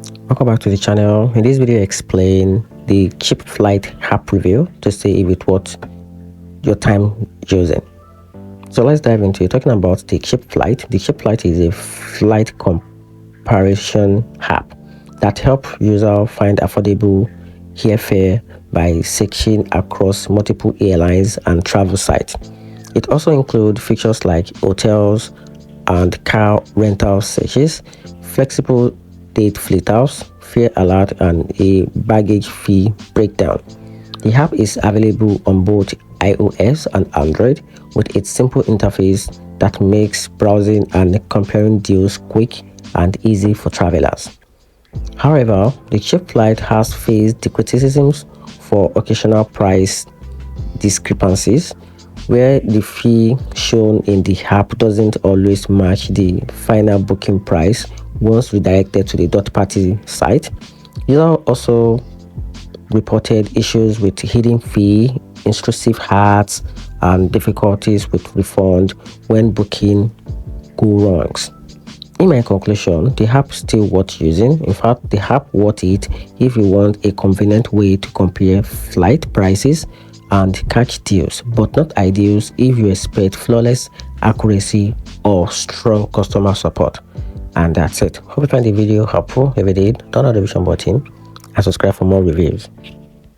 Welcome back to the channel. In this video, I explain the Cheapflights app review to see if it worth your time using. So let's dive into it. Talking about the Cheapflights. The Cheapflights is a flight comparison app that helps users find affordable airfare by searching across multiple airlines and travel sites. It also includes features like hotels and car rental searches, flexible date filters, fare alert, and a baggage fee breakdown. The app is available on both iOS and Android with its simple interface that makes browsing and comparing deals quick and easy for travelers. However, the Cheapflights has faced the criticisms for occasional price discrepancies, where the fee shown in the app doesn't always match the final booking price once redirected to the third-party site. Users also reported issues with hidden fee, intrusive ads, and difficulties with refund when booking go wrongs. In my conclusion, the app is still worth using. In fact, the app worth it if you want a convenient way to compare flight prices and catch deals, but not ideals if you expect flawless accuracy or strong customer support. And that's it. Hope you find the video helpful. If you did, turn on the notification button and subscribe for more reviews.